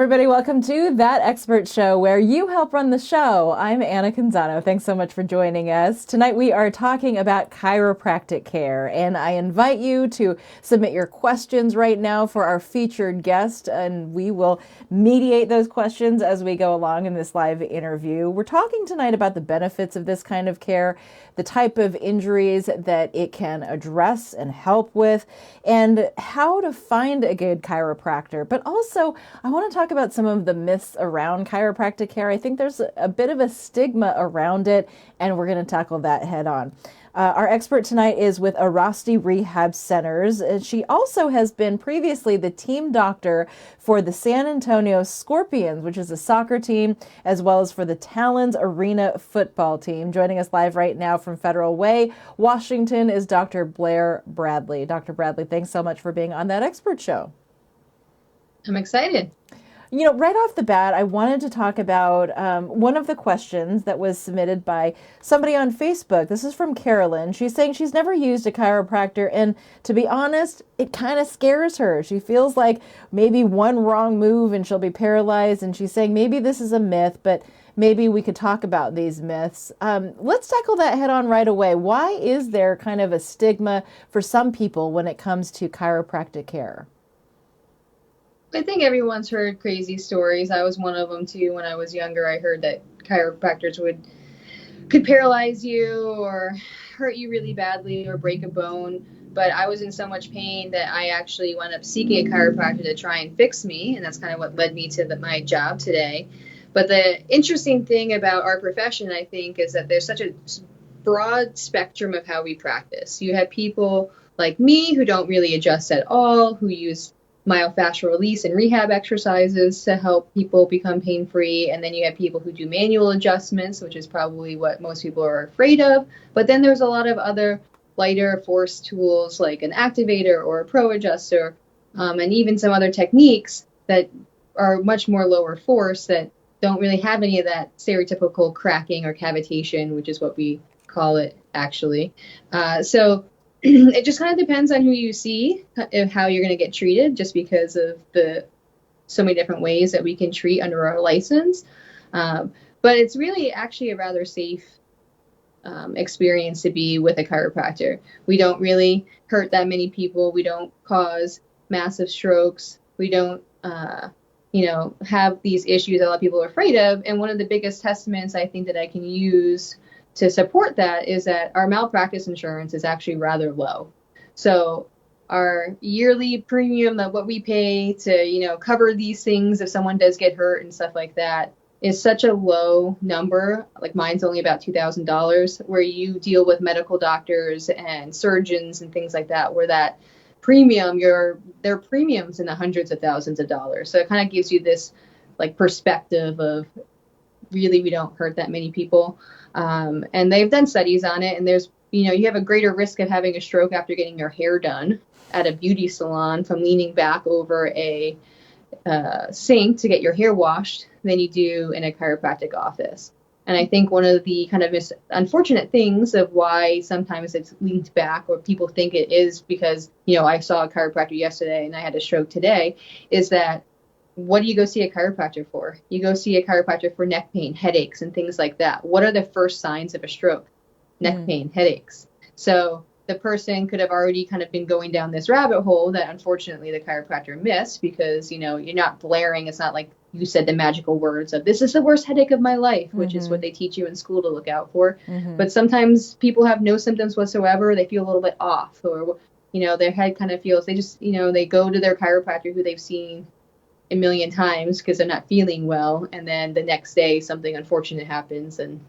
everybody. Welcome to That Expert Show, where you help run the show. I'm Anna Canzano. Thanks so much for joining us. Tonight we are talking about chiropractic care, and I invite you to submit your questions right now for our featured guest, and we will mediate those questions as we go along in this live interview. We're talking tonight about the benefits of this kind of care, the type of injuries that it can address and help with, and how to find a good chiropractor. But also, I want to talk about some of the myths around chiropractic care. I think there's a bit of a stigma around it, and we're going to tackle that head on. Our expert tonight is with Airrosti Rehab Centers. She also has been previously the team doctor for the San Antonio Scorpions, which is a soccer team, as well as for the Talons Arena football team. Joining us live right now from Federal Way, Washington, is Dr. Blaire Bradley. Dr. Bradley, thanks so much for being on That Expert Show. I'm excited. You know, right off the bat, I wanted to talk about one of the questions that was submitted by somebody on Facebook. This is from Carolyn. She's saying she's never used a chiropractor, and to be honest, it kind of scares her. She feels like maybe one wrong move and she'll be paralyzed, and she's saying maybe this is a myth, but maybe we could talk about these myths. Let's tackle that head on right away. Why is there kind of a stigma for some people when it comes to chiropractic care? I think everyone's heard crazy stories. I was one of them too. When I was younger, I heard that chiropractors could paralyze you or hurt you really badly or break a bone. But I was in so much pain that I actually wound up seeking a chiropractor to try and fix me. And that's kind of what led me to my job today. But the interesting thing about our profession, I think, is that there's such a broad spectrum of how we practice. You have people like me who don't really adjust at all, who use myofascial release and rehab exercises to help people become pain-free. And then you have people who do manual adjustments, which is probably what most people are afraid of. But then there's a lot of other lighter force tools like an activator or a pro adjuster, and even some other techniques that are much more lower force that don't really have any of that stereotypical cracking or cavitation, which is what we call it actually. So it just kind of depends on who you see, how you're going to get treated, just because of the so many different ways that we can treat under our license. But it's really actually a rather safe experience to be with a chiropractor. We don't really hurt that many people. We don't cause massive strokes. We don't, have these issues that a lot of people are afraid of. And one of the biggest testaments I think that I can use to support that is that our malpractice insurance is actually rather low. So our yearly premium, that what we pay to, cover these things if someone does get hurt and stuff like that, is such a low number. Like mine's only about $2,000, where you deal with medical doctors and surgeons and things like that, where that premium, their premiums in the hundreds of thousands of dollars. So it kind of gives you this like perspective of really we don't hurt that many people. And they've done studies on it, and there's, you have a greater risk of having a stroke after getting your hair done at a beauty salon from leaning back over a sink to get your hair washed than you do in a chiropractic office. And I think one of the kind of unfortunate things of why sometimes it's leaned back, or people think it is because, I saw a chiropractor yesterday and I had a stroke today, is that what do you go see a chiropractor for? You go see a chiropractor for neck pain, headaches, and things like that. What are the first signs of a stroke? Neck pain, headaches. So the person could have already kind of been going down this rabbit hole that unfortunately the chiropractor missed because, you're not blaring. It's not like you said the magical words of this is the worst headache of my life, which is what they teach you in school to look out for. But sometimes people have no symptoms whatsoever. They feel a little bit off, or, their head kind of feels, they just, they go to their chiropractor who they've seen a million times because they're not feeling well, and then the next day something unfortunate happens, and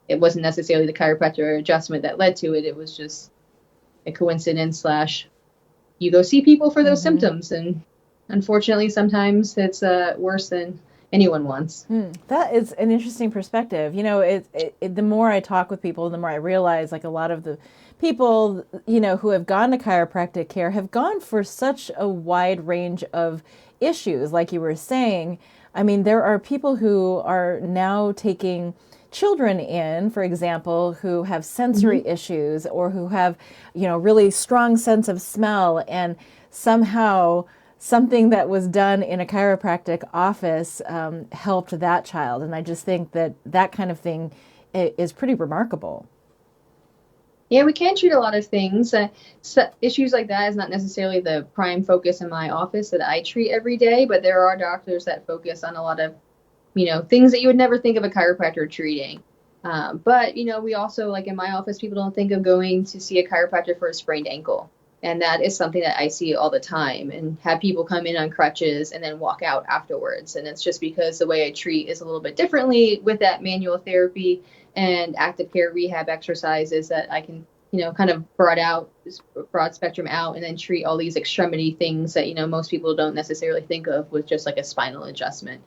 it wasn't necessarily the chiropractor adjustment that led to it. It was just a coincidence / you go see people for those symptoms, and unfortunately sometimes it's worse than anyone wants. That is an interesting perspective. The more I talk with people, the more I realize like a lot of the people, who have gone to chiropractic care have gone for such a wide range of issues. Like you were saying, I mean, there are people who are now taking children in, for example, who have sensory issues or who have, really strong sense of smell, and somehow something that was done in a chiropractic office helped that child. And I just think that that kind of thing is pretty remarkable. Yeah, we can treat a lot of things. So issues like that is not necessarily the prime focus in my office that I treat every day, but there are doctors that focus on a lot of, things that you would never think of a chiropractor treating. But, we also, like in my office, people don't think of going to see a chiropractor for a sprained ankle. And that is something that I see all the time, and have people come in on crutches and then walk out afterwards. And it's just because the way I treat is a little bit differently with that manual therapy and active care rehab exercises that I can, kind of broad spectrum out, and then treat all these extremity things that, most people don't necessarily think of with just like a spinal adjustment.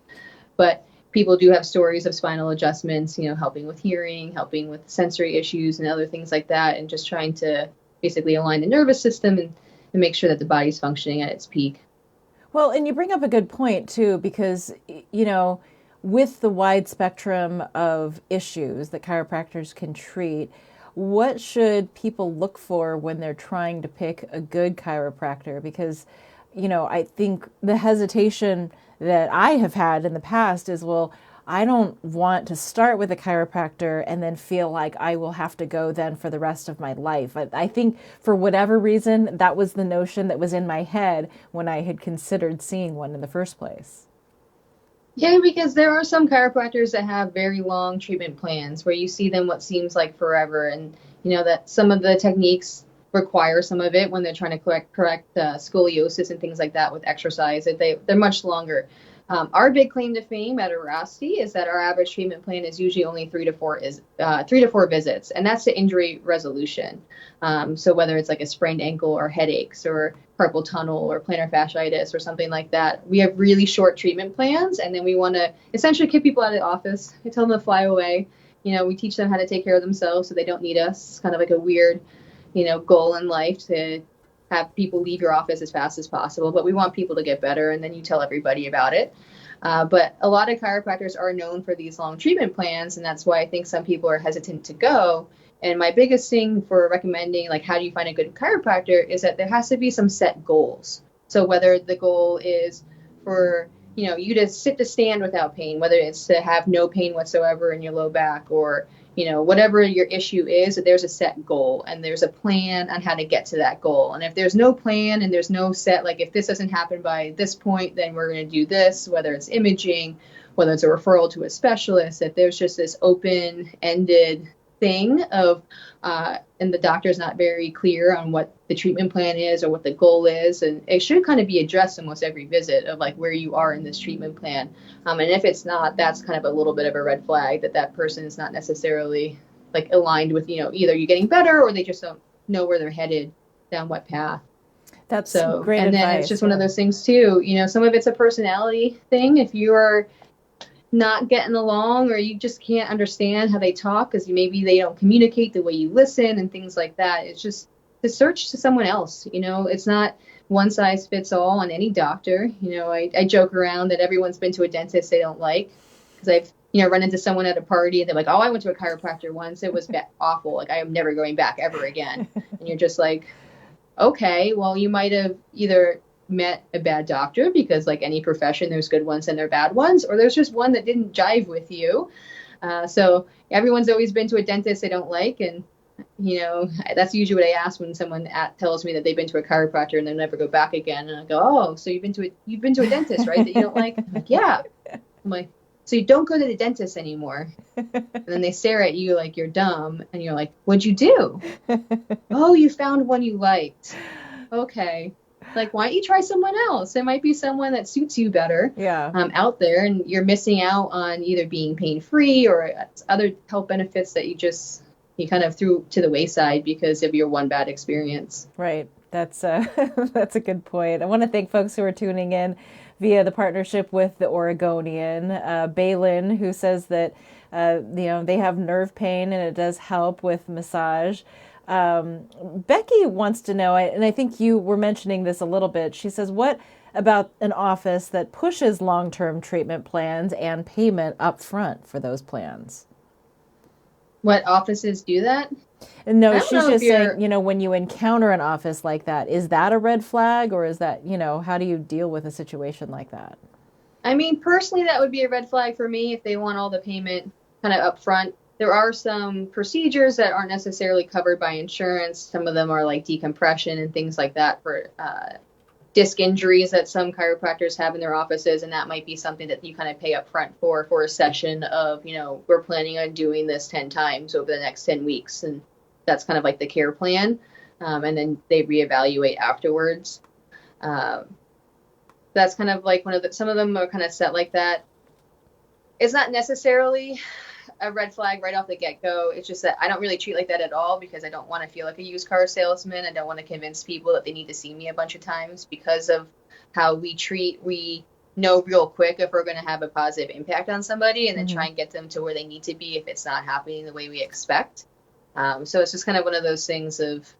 But people do have stories of spinal adjustments, helping with hearing, helping with sensory issues and other things like that, and just trying to basically align the nervous system and make sure that the body's functioning at its peak. Well, and you bring up a good point too, because, with the wide spectrum of issues that chiropractors can treat, what should people look for when they're trying to pick a good chiropractor? Because, I think the hesitation that I have had in the past is, well, I don't want to start with a chiropractor and then feel like I will have to go then for the rest of my life. I think for whatever reason, that was the notion that was in my head when I had considered seeing one in the first place. Yeah, because there are some chiropractors that have very long treatment plans where you see them what seems like forever. And, that some of the techniques require some of it when they're trying to correct scoliosis and things like that with exercise. They're much longer. Our big claim to fame at Airrosti is that our average treatment plan is usually only 3 to 4 visits, and that's the injury resolution. So whether it's like a sprained ankle or headaches or carpal tunnel or plantar fasciitis or something like that, we have really short treatment plans, and then we want to essentially kick people out of the office. I tell them to fly away. We teach them how to take care of themselves so they don't need us. It's kind of like a weird, goal in life to have people leave your office as fast as possible, but we want people to get better, and then you tell everybody about it. But a lot of chiropractors are known for these long treatment plans, and that's why I think some people are hesitant to go. And my biggest thing for recommending, like, how do you find a good chiropractor, is that there has to be some set goals. So whether the goal is for, you to sit to stand without pain, whether it's to have no pain whatsoever in your low back, or whatever your issue is, that there's a set goal and there's a plan on how to get to that goal. And if there's no plan and there's no set, like, if this doesn't happen by this point, then we're going to do this, whether it's imaging, whether it's a referral to a specialist, that there's just this open-ended thing of, and the doctor's not very clear on what the treatment plan is or what the goal is. And it should kind of be addressed almost every visit of like where you are in this treatment plan. And if it's not, that's kind of a little bit of a red flag that person is not necessarily like aligned with, either you're getting better or they just don't know where they're headed, down what path. That's so great and advice. Then it's just one of those things too, some of it's a personality thing. If you are not getting along, or you just can't understand how they talk because maybe they don't communicate the way you listen and things like that, it's just to search to someone else. It's not one size fits all on any doctor. I joke around that everyone's been to a dentist they don't like, because I've run into someone at a party and they're like, oh, I went to a chiropractor once, it was awful, like I am never going back ever again. And you're just like, okay, well, you might have either met a bad doctor, because like any profession, there's good ones and there are bad ones, or there's just one that didn't jive with you. So everyone's always been to a dentist they don't like, and that's usually what I ask when someone tells me that they've been to a chiropractor and they'll never go back again. And I go, oh, so you've been to a dentist, right, that you don't like? I'm like, yeah. I'm like, so you don't go to the dentist anymore? And then they stare at you like you're dumb, and you're like, what'd you do? Oh, you found one you liked. Okay. Like, why don't you try someone else? There might be someone that suits you better out there, and you're missing out on either being pain-free or other health benefits that you kind of threw to the wayside because of your one bad experience. Right. That's that's a good point. I want to thank folks who are tuning in via the partnership with the Oregonian, Balin, who says that they have nerve pain and it does help with massage. Becky wants to know, and I think you were mentioning this a little bit. She says, what about an office that pushes long-term treatment plans and payment up front for those plans? What offices do that? And no, I don't she's know if just saying, you're, when you encounter an office like that, is that a red flag, or is that, how do you deal with a situation like that? I mean, personally, that would be a red flag for me if they want all the payment kind of upfront. There are some procedures that aren't necessarily covered by insurance. Some of them are like decompression and things like that for disc injuries that some chiropractors have in their offices, and that might be something that you kind of pay upfront for a session of, we're planning on doing this 10 times over the next 10 weeks, and that's kind of like the care plan, and then they reevaluate afterwards. That's kind of like some of them are kind of set like that. It's not necessarily a red flag right off the get-go. It's just that I don't really treat like that at all, because I don't want to feel like a used car salesman. I don't want to convince people that they need to see me a bunch of times. Because of how we treat, we know real quick if we're going to have a positive impact on somebody, and then try and get them to where they need to be if it's not happening the way we expect. So it's just kind of one of those things of,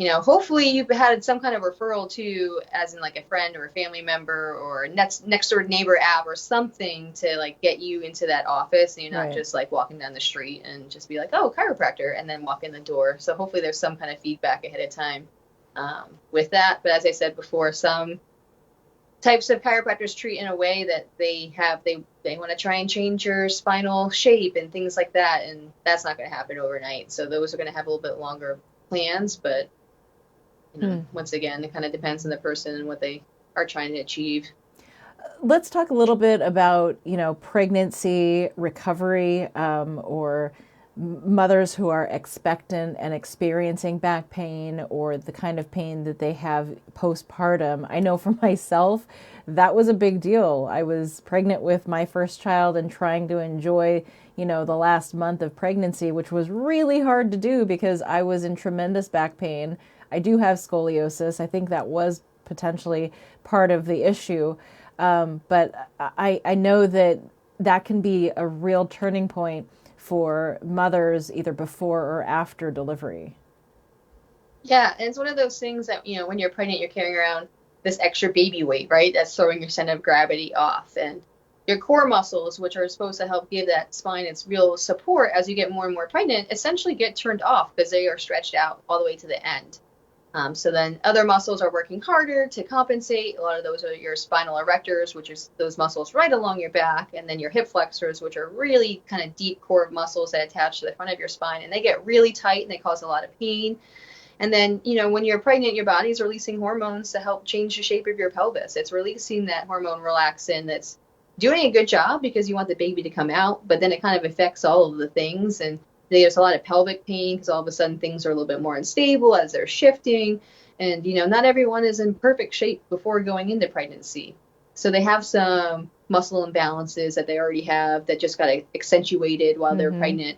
hopefully you've had some kind of referral too, as in like a friend or a family member or next door neighbor app or something to like get you into that office, and you're not just like walking down the street and just be like, oh, chiropractor, and then walk in the door. So hopefully there's some kind of feedback ahead of time with that. But as I said before, some types of chiropractors treat in a way that they want to try and change your spinal shape and things like that, and that's not going to happen overnight. So those are going to have a little bit longer plans, but once again, it kind of depends on the person and what they are trying to achieve. Let's talk a little bit about, pregnancy recovery, or mothers who are expectant and experiencing back pain, or the kind of pain that they have postpartum. I know for myself, that was a big deal. I was pregnant with my first child and trying to enjoy, the last month of pregnancy, which was really hard to do because I was in tremendous back pain. I do have scoliosis. I think that was potentially part of the issue. But I know that can be a real turning point for mothers either before or after delivery. Yeah, and it's one of those things that, when you're pregnant, you're carrying around this extra baby weight, right? That's throwing your center of gravity off. And your core muscles, which are supposed to help give that spine its real support as you get more and more pregnant, essentially get turned off because they are stretched out all the way to the end. So then other muscles are working harder to compensate. A lot of those are your spinal erectors, which is those muscles right along your back, and then your hip flexors, which are really kind of deep core muscles that attach to the front of your spine, and they get really tight and they cause a lot of pain. And then, when you're pregnant, your body's releasing hormones to help change the shape of your pelvis. It's releasing that hormone relaxin that's doing a good job because you want the baby to come out, but then it kind of affects all of the things. And there's a lot of pelvic pain because all of a sudden things are a little bit more unstable as they're shifting. And, not everyone is in perfect shape before going into pregnancy. So they have some muscle imbalances that they already have that just got accentuated while they're pregnant.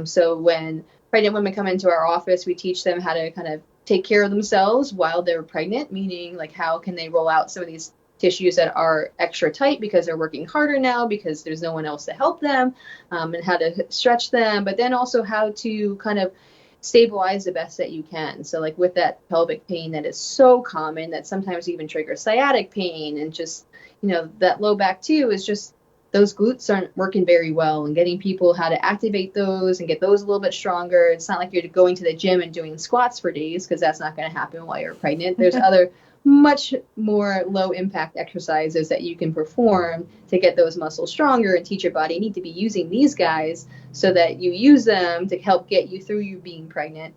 So when pregnant women come into our office, we teach them how to kind of take care of themselves while they're pregnant, meaning like how can they roll out some of these tissues that are extra tight because they're working harder now because there's no one else to help them, and how to stretch them, but then also how to kind of stabilize the best that you can. So like with that pelvic pain that is so common that sometimes even triggers sciatic pain, and just, that low back too is just those glutes aren't working very well, and getting people how to activate those and get those a little bit stronger. It's not like you're going to the gym and doing squats for days because that's not going to happen while you're pregnant. There's other much more low impact exercises that you can perform to get those muscles stronger and teach your body you need to be using these guys so that you use them to help get you through you being pregnant.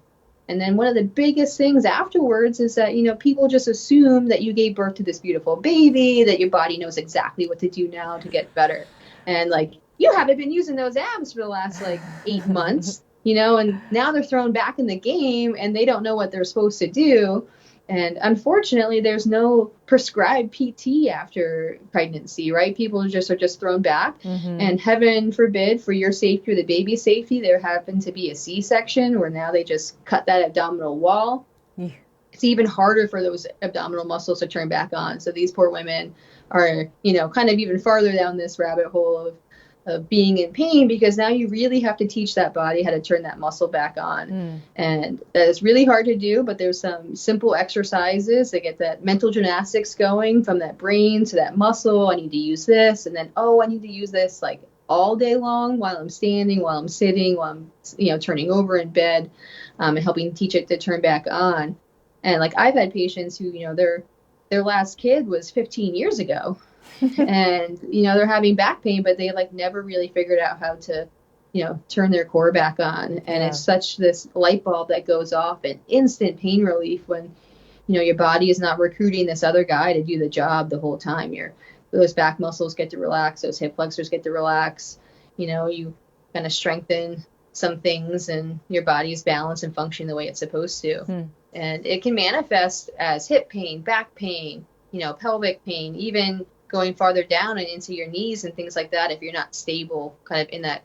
And then one of the biggest things afterwards is that, people just assume that you gave birth to this beautiful baby, that your body knows exactly what to do now to get better. And like, you haven't been using those abs for the last like 8 months, and now they're thrown back in the game and they don't know what they're supposed to do. And unfortunately, there's no prescribed PT after pregnancy, right? People are just thrown back. And heaven forbid, for your safety or the baby's safety, there happened to be a C-section where now they just cut that abdominal wall. It's even harder for those abdominal muscles to turn back on. So these poor women are, kind of even farther down this rabbit hole of being in pain, because now you really have to teach that body how to turn that muscle back on. And that is really hard to do, but there's some simple exercises that get that mental gymnastics going from that brain to that muscle. I need to use this, and then, I need to use this like all day long while I'm standing, while I'm sitting, while I'm, turning over in bed, and helping teach it to turn back on. And like I've had patients who, their last kid was 15 years ago and, they're having back pain, but they like never really figured out how to, turn their core back on. And it's such this light bulb that goes off and instant pain relief when, your body is not recruiting this other guy to do the job the whole time. Those back muscles get to relax, those hip flexors get to relax, you kind of strengthen some things and your body is balanced and functioning the way it's supposed to. And it can manifest as hip pain, back pain, pelvic pain, even going farther down and into your knees and things like that. If you're not stable kind of in that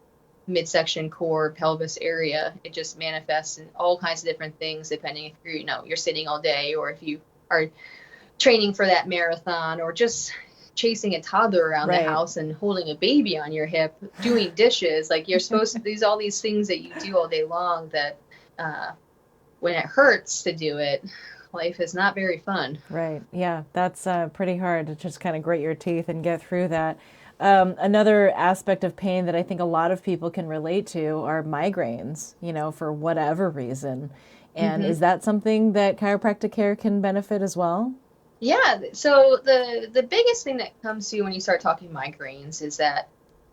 midsection core pelvis area, it just manifests in all kinds of different things, depending if you're sitting all day, or if you are training for that marathon, or just chasing a toddler around the house and holding a baby on your hip, doing dishes. Like you're supposed to, all these things that you do all day long that when it hurts to do it, life is not very fun. Right. Yeah, that's pretty hard to just kind of grit your teeth and get through that. Another aspect of pain that I think a lot of people can relate to are migraines, for whatever reason. And is that something that chiropractic care can benefit as well? Yeah. So the biggest thing that comes to you when you start talking migraines is that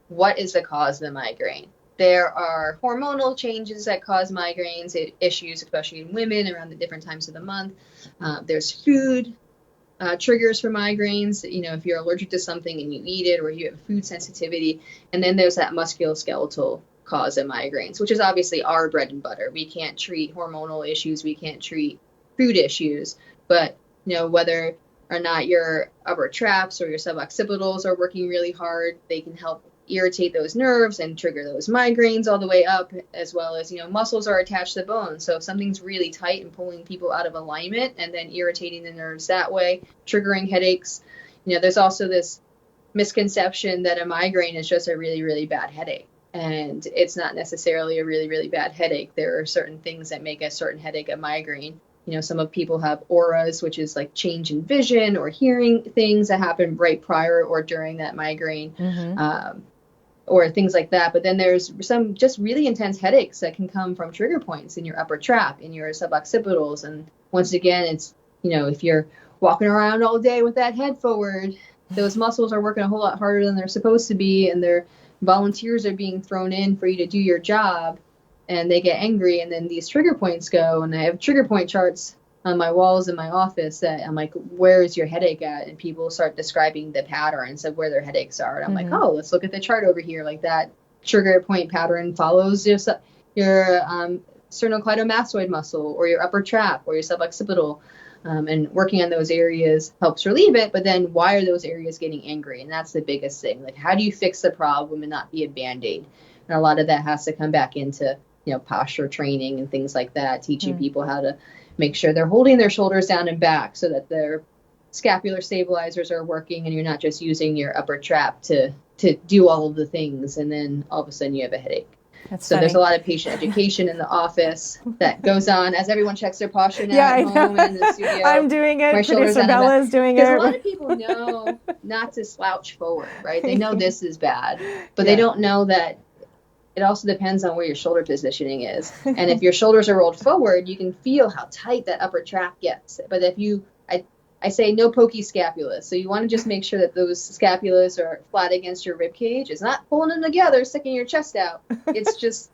what is the cause of the migraine? There are hormonal changes that cause migraines, issues, especially in women around the different times of the month. There's food triggers for migraines, if you're allergic to something and you eat it, or you have food sensitivity. And then there's that musculoskeletal cause of migraines, which is obviously our bread and butter. We can't treat hormonal issues. We can't treat food issues. But, whether or not your upper traps or your suboccipitals are working really hard, they can help irritate those nerves and trigger those migraines all the way up, as well as, muscles are attached to the bone. So if something's really tight and pulling people out of alignment and then irritating the nerves that way, triggering headaches. There's also this misconception that a migraine is just a really, really bad headache. And it's not necessarily a really, really bad headache. There are certain things that make a certain headache a migraine. Some of people have auras, which is like change in vision or hearing things that happen right prior or during that migraine. Or things like that. But then there's some just really intense headaches that can come from trigger points in your upper trap, in your suboccipitals. And once again, it's, if you're walking around all day with that head forward, those muscles are working a whole lot harder than they're supposed to be. And their volunteers are being thrown in for you to do your job. And they get angry. And then these trigger points go. And I have trigger point charts on my walls in my office that I'm like, where is your headache at? And people start describing the patterns of where their headaches are. And I'm like, oh, let's look at the chart over here. Like that trigger point pattern follows your sternocleidomastoid muscle or your upper trap or your suboccipital. And working on those areas helps relieve it. But then why are those areas getting angry? And that's the biggest thing. Like, how do you fix the problem and not be a Band-Aid? And a lot of that has to come back into, posture training and things like that, teaching people how to make sure they're holding their shoulders down and back so that their scapular stabilizers are working and you're not just using your upper trap to do all of the things. And then all of a sudden you have a headache. So there's a lot of patient education in the office that goes on as everyone checks their posture now at home and in the studio. I'm doing it. Producer Bella's doing it. Because a lot of people know not to slouch forward, right? They know this is bad, but they don't know that it also depends on where your shoulder positioning is. And if your shoulders are rolled forward, you can feel how tight that upper trap gets. But if I say no pokey scapulas. So you want to just make sure that those scapulas are flat against your rib cage. It's not pulling them together, sticking your chest out. It's just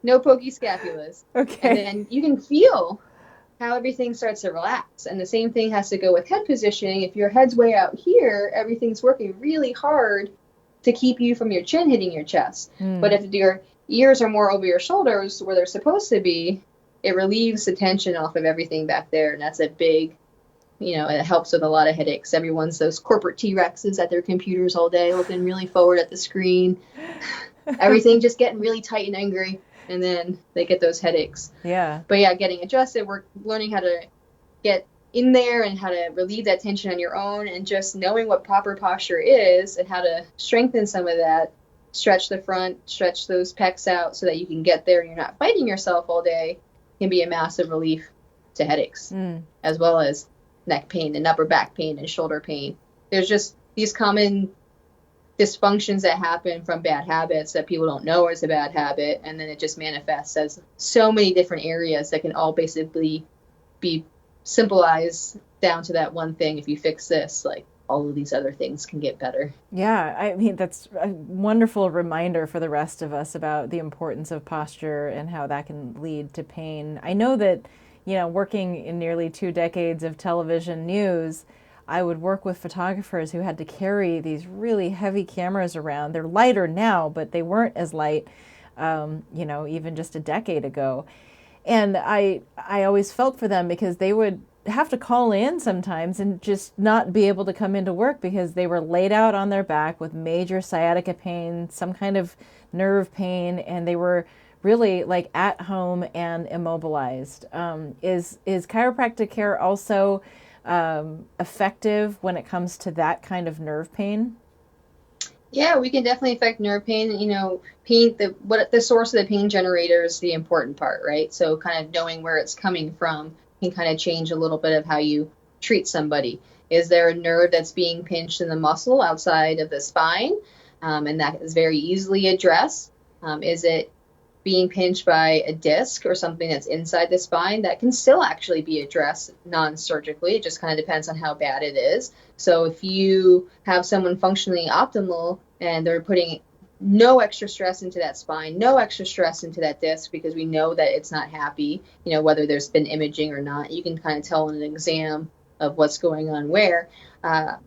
no pokey scapulas. Okay. And then you can feel how everything starts to relax. And the same thing has to go with head positioning. If your head's way out here, everything's working really hard to keep you from your chin hitting your chest. But if your ears are more over your shoulders where they're supposed to be, it relieves the tension off of everything back there. And that's a big, it helps with a lot of headaches. Everyone's those corporate T-Rexes at their computers all day, looking really forward at the screen. Everything just getting really tight and angry. And then they get those headaches. Yeah. But yeah, getting adjusted, we're learning how to get in there and how to relieve that tension on your own, and just knowing what proper posture is and how to strengthen some of that. Stretch the front, stretch those pecs out so that you can get there and you're not fighting yourself all day, can be a massive relief to headaches, as well as neck pain and upper back pain and shoulder pain. There's just these common dysfunctions that happen from bad habits that people don't know is a bad habit, and then it just manifests as so many different areas that can all basically be simplified down to that one thing. If you fix this, like, all of these other things can get better. Yeah, I mean, that's a wonderful reminder for the rest of us about the importance of posture and how that can lead to pain. I know that, working in nearly 2 decades of television news, I would work with photographers who had to carry these really heavy cameras around. They're lighter now, but they weren't as light, even just a decade ago. And I always felt for them because they would have to call in sometimes and just not be able to come into work because they were laid out on their back with major sciatica pain, some kind of nerve pain, and they were really like at home and immobilized. Is chiropractic care also effective when it comes to that kind of nerve pain? Yeah, we can definitely affect nerve pain. Pain, the source of the pain generator is the important part, right? So kind of knowing where it's coming from can kind of change a little bit of how you treat somebody. Is there a nerve that's being pinched in the muscle outside of the spine? And that is very easily addressed. Is it being pinched by a disc or something that's inside the spine? That can still actually be addressed non-surgically. It just kind of depends on how bad it is. So if you have someone functionally optimal and they're putting no extra stress into that spine, no extra stress into that disc, because we know that it's not happy, whether there's been imaging or not, you can kind of tell in an exam of what's going on where. But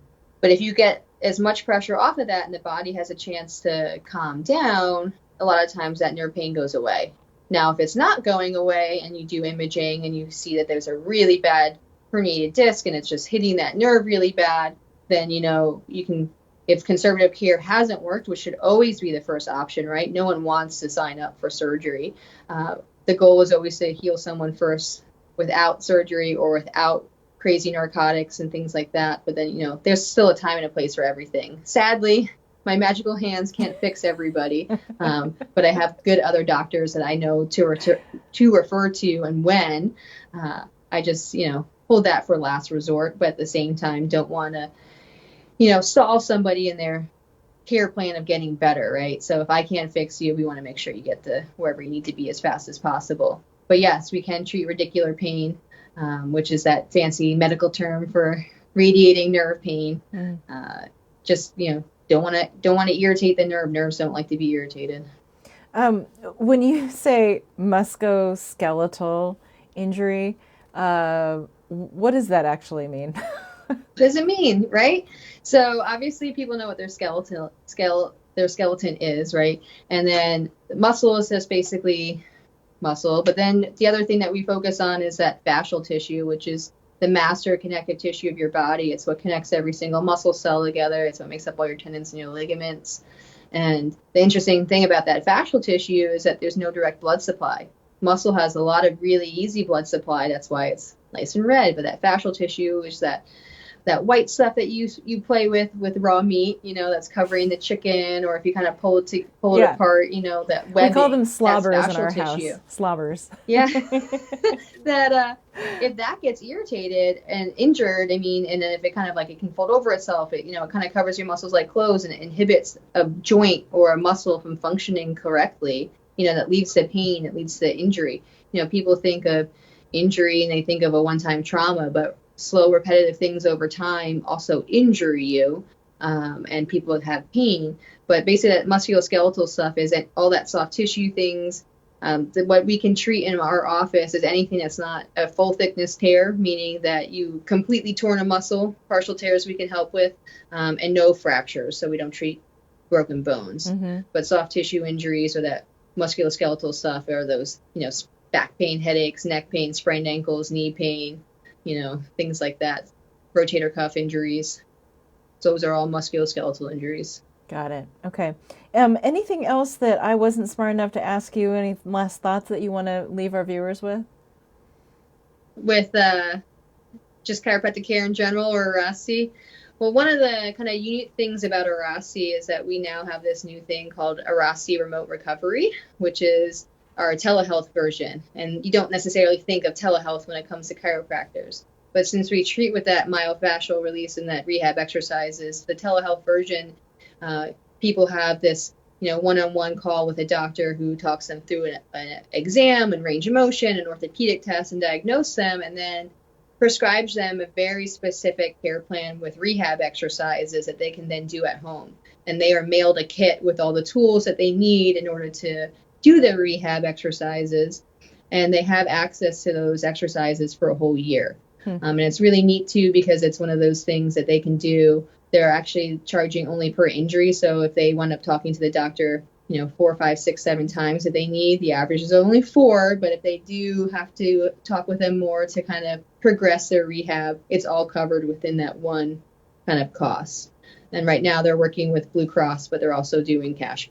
if you get as much pressure off of that and the body has a chance to calm down, a lot of times that nerve pain goes away. Now, if it's not going away and you do imaging and you see that there's a really bad herniated disc and it's just hitting that nerve really bad, then, you can, if conservative care hasn't worked, which should always be the first option, right? No one wants to sign up for surgery. The goal is always to heal someone first without surgery or without crazy narcotics and things like that. But then, there's still a time and a place for everything. Sadly, my magical hands can't fix everybody, but I have good other doctors that I know to refer to, and when I just, hold that for last resort, but at the same time don't want to, stall somebody in their care plan of getting better, right? So if I can't fix you, we want to make sure you get to wherever you need to be as fast as possible. But yes, we can treat radicular pain, which is that fancy medical term for radiating nerve pain. Just, don't want to irritate the nerve. Nerves don't like to be irritated. When you say musculoskeletal injury, what does that actually mean? What does it mean, right? So obviously people know what their skeleton is, right? And then the muscle is just basically muscle. But then the other thing that we focus on is that fascial tissue, which is the master connective tissue of your body. It's what connects every single muscle cell together. It's what makes up all your tendons and your ligaments. And the interesting thing about that fascial tissue is that there's no direct blood supply. Muscle has a lot of really easy blood supply. That's why it's nice and red. But that fascial tissue is that white stuff that you play with raw meat, that's covering the chicken, or if you kind of pull it apart, that webbing. We call them slobbers in our tissue. house. Slobbers. Yeah. That if that gets irritated and injured, and then if it kind of like it can fold over itself, it kind of covers your muscles like clothes, and it inhibits a joint or a muscle from functioning correctly, that leads to pain, it leads to injury. People think of injury and they think of a one-time trauma, but slow repetitive things over time also injure you, and people have pain. But basically that musculoskeletal stuff is that all that soft tissue things. What we can treat in our office is anything that's not a full thickness tear, meaning that you completely torn a muscle. Partial tears we can help with, and no fractures, so we don't treat broken bones. Mm-hmm. But soft tissue injuries or that musculoskeletal stuff are those, back pain, headaches, neck pain, sprained ankles, knee pain, things like that. Rotator cuff injuries. Those are all musculoskeletal injuries. Got it. Okay. Anything else that I wasn't smart enough to ask you? Any last thoughts that you want to leave our viewers with? With just chiropractic care in general, or Airrosti? Well, one of the kind of unique things about Airrosti is that we now have this new thing called Airrosti Remote Recovery, which is our telehealth version. And you don't necessarily think of telehealth when it comes to chiropractors. But since we treat with that myofascial release and that rehab exercises, the telehealth version People have this, one-on-one call with a doctor who talks them through an exam and range of motion and orthopedic tests and diagnose them, and then prescribes them a very specific care plan with rehab exercises that they can then do at home. And they are mailed a kit with all the tools that they need in order to do the rehab exercises. And they have access to those exercises for a whole year. And it's really neat too, because it's one of those things that they can do. They're actually charging only per injury. So if they wind up talking to the doctor, 4, 5, 6, 7 times that they need, the average is only 4. But if they do have to talk with them more to kind of progress their rehab, it's all covered within that one kind of cost. And right now they're working with Blue Cross, but they're also doing cash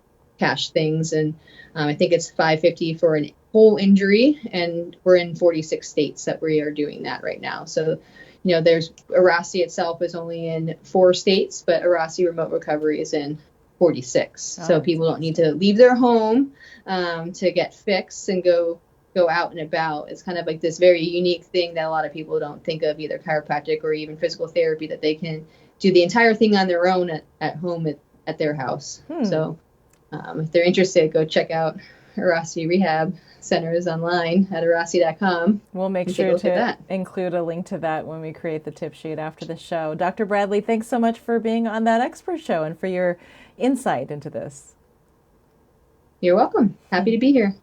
things. And I think it's $550 for a whole injury. And we're in 46 states that we are doing that right now. So, there's Airrosti itself is only in 4 states, but Airrosti Remote Recovery is in 46. So people don't need to leave their home to get fixed and go out and about. It's kind of like this very unique thing that a lot of people don't think of, either chiropractic or even physical therapy, that they can do the entire thing on their own at home at their house. So if they're interested, go check out Airrosti Rehab Centers online at airrosti.com. We'll make sure to include a link to that when we create the tip sheet after the show. Dr. Bradley, thanks so much for being on That Expert Show and for your insight into this. You're welcome. Happy to be here.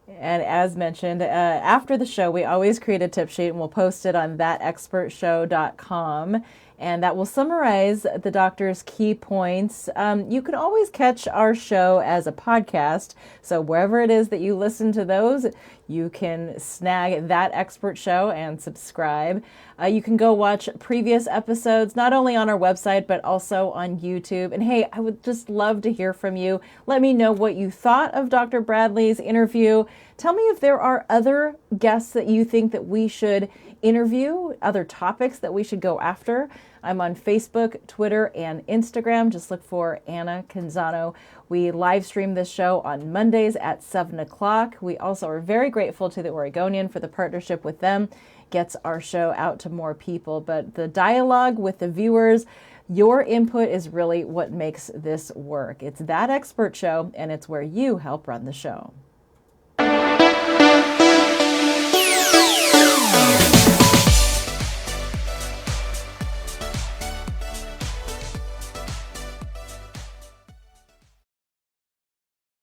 And as mentioned, after the show, we always create a tip sheet and we'll post it on thatexpertshow.com. And that will summarize the doctor's key points. You can always catch our show as a podcast. So wherever it is that you listen to those, you can snag That Expert Show and subscribe. You can go watch previous episodes, not only on our website, but also on YouTube. And hey, I would just love to hear from you. Let me know what you thought of Dr. Bradley's interview. Tell me if there are other guests that you think that we should interview, other topics that we should go after. I'm on Facebook, Twitter, and Instagram. Just look for Anna Canzano. We live stream this show on Mondays at 7 o'clock. We also are very grateful to the Oregonian for the partnership with them. Gets our show out to more people. But the dialogue with the viewers, your input is really what makes this work. It's That Expert Show, and it's where you help run the show.